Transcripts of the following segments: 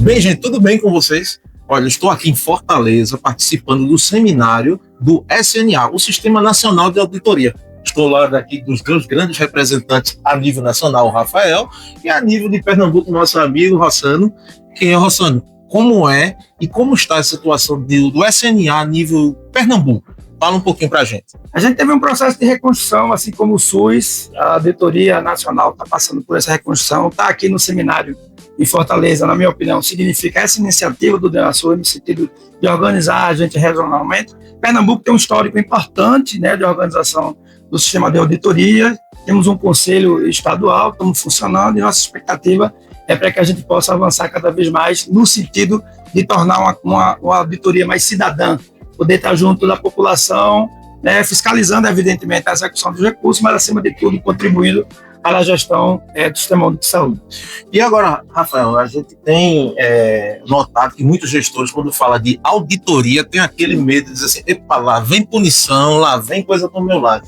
Bem, gente, tudo bem com vocês? Olha, estou aqui em Fortaleza participando do seminário do SNA, o Sistema Nacional de Auditoria. Estou lá daqui dos dois grandes representantes a nível nacional, o Rafael, e a nível de Pernambuco, nosso amigo Rossano. Quem é Rossano? Como é e como está a situação do SNA a nível Pernambuco? Fala um pouquinho para a gente. A gente teve um processo de reconstrução, assim como o SUS, a Auditoria Nacional está passando por essa reconstrução, está aqui no seminário em Fortaleza, na minha opinião, significa essa iniciativa do DENASUR no sentido de organizar a gente regionalmente. Pernambuco tem um histórico importante, né, de organização do sistema de auditoria, temos um conselho estadual, estamos funcionando e nossa expectativa é para que a gente possa avançar cada vez mais no sentido de tornar uma auditoria mais cidadã, poder estar junto da população, né, fiscalizando, evidentemente, a execução dos recursos, mas, acima de tudo, contribuindo para a gestão do sistema único de saúde. E agora, Rafael, a gente tem notado que muitos gestores, quando fala de auditoria, tem aquele medo de dizer assim, epa, lá vem punição, lá vem coisa do meu lado.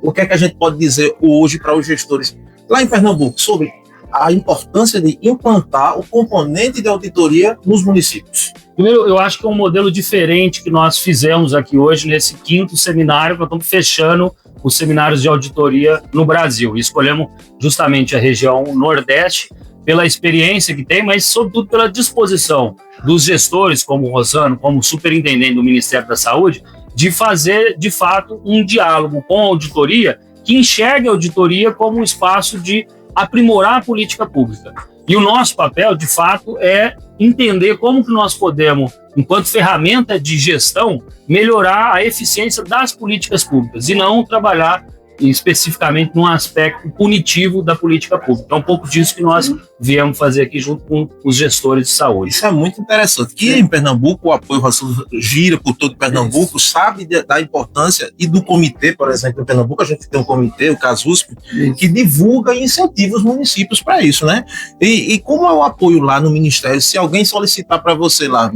O que é que a gente pode dizer hoje para os gestores lá em Pernambuco sobre a importância de implantar o componente de auditoria nos municípios? Primeiro, eu acho que é um modelo diferente que nós fizemos aqui hoje, nesse 5º seminário, nós estamos fechando os seminários de auditoria no Brasil. E escolhemos justamente a região Nordeste pela experiência que tem, mas sobretudo pela disposição dos gestores, como o Rossano, como o superintendente do Ministério da Saúde, de fazer, de fato, um diálogo com a auditoria que enxergue a auditoria como um espaço de aprimorar a política pública. E o nosso papel, de fato, é entender como que nós podemos, enquanto ferramenta de gestão, melhorar a eficiência das políticas públicas e não trabalhar especificamente num aspecto punitivo da política pública. É um pouco disso que nós viemos fazer aqui junto com os gestores de saúde. Isso é muito interessante. Que em Pernambuco, o apoio gira por todo Pernambuco, sabe da importância e do comitê, por exemplo, em Pernambuco a gente tem um comitê, o CASUSP, que divulga e incentiva os municípios para isso, né? E como é o apoio lá no Ministério, se alguém solicitar para você lá,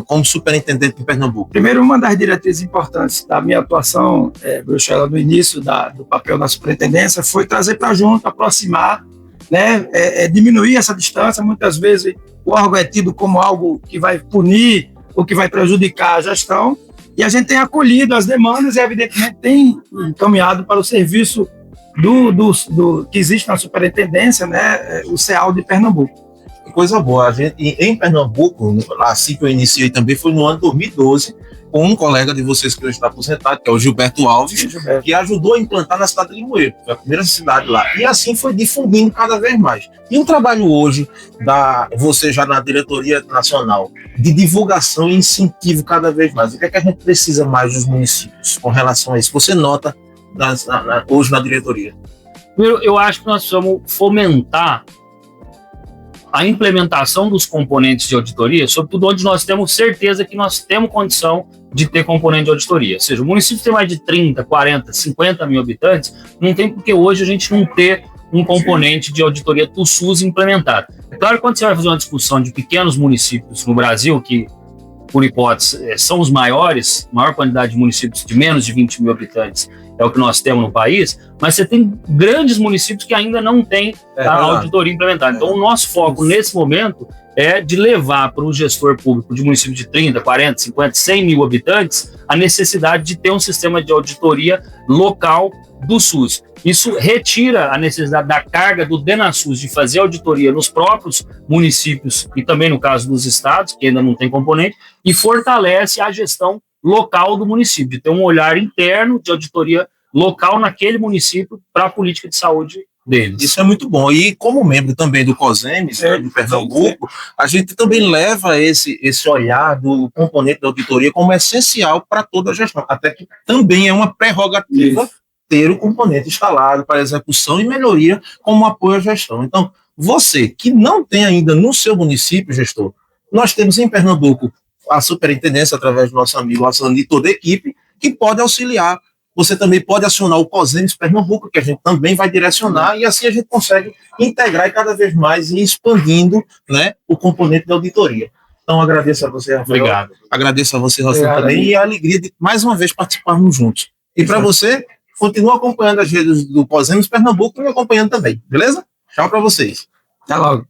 como superintendente em Pernambuco? Primeiro, uma das diretrizes importantes da minha atuação, Bruxela, no início do papel da superintendência, foi trazer para junto, aproximar, né, diminuir essa distância. Muitas vezes o órgão é tido como algo que vai punir ou que vai prejudicar a gestão, e a gente tem acolhido as demandas e, evidentemente, tem encaminhado para o serviço que existe na superintendência, né, o CEAL de Pernambuco. Coisa boa. A gente, em Pernambuco, assim que eu iniciei também, foi no ano 2012, com um colega de vocês que hoje está aposentado, que é o Gilberto Alves, que ajudou a implantar na cidade de Limoeiro, que foi a primeira cidade lá. E assim foi difundindo cada vez mais. E o trabalho hoje, você já na diretoria nacional, de divulgação e incentivo cada vez mais. O que é que a gente precisa mais dos municípios com relação a isso? Você nota hoje na diretoria? Primeiro, eu acho que nós precisamos fomentar a implementação dos componentes de auditoria, sobretudo onde nós temos certeza que nós temos condição de ter componente de auditoria. Ou seja, o município tem mais de 30, 40, 50 mil habitantes, não tem porque hoje a gente não ter um componente de auditoria do SUS implementado. É claro que quando você vai fazer uma discussão de pequenos municípios no Brasil, que, por hipótese, são os maiores, maior quantidade de municípios de menos de 20 mil habitantes, é o que nós temos no país, mas você tem grandes municípios que ainda não têm a auditoria implementada. Então, o nosso foco nesse momento é de levar para o gestor público de município de 30, 40, 50, 100 mil habitantes a necessidade de ter um sistema de auditoria local do SUS. Isso retira a necessidade da carga do DENASUS de fazer auditoria nos próprios municípios e também no caso dos estados, que ainda não tem componente, e fortalece a gestão local do município, de ter um olhar interno de auditoria local naquele município para a política de saúde deles. Isso é muito bom. E como membro também do COSEMES, de Pernambuco, a gente também leva esse olhar do componente da auditoria como essencial para toda a gestão, até que também é uma prerrogativa ter o componente instalado para execução e melhoria como apoio à gestão. Então, você que não tem ainda no seu município, gestor, nós temos em Pernambuco a superintendência, através do nosso amigo Rossano e toda a equipe, que pode auxiliar. Você também pode acionar o COSEMES Pernambuco, que a gente também vai direcionar, e assim a gente consegue integrar e cada vez mais ir expandindo, né, o componente da auditoria. Então, agradeço a você, Rafael. Obrigado. Agradeço a você, Rossano, também, e a alegria de, mais uma vez, participarmos juntos. E para você, continua acompanhando as redes do COSEMES Pernambuco e me acompanhando também, beleza? Tchau para vocês. Até logo.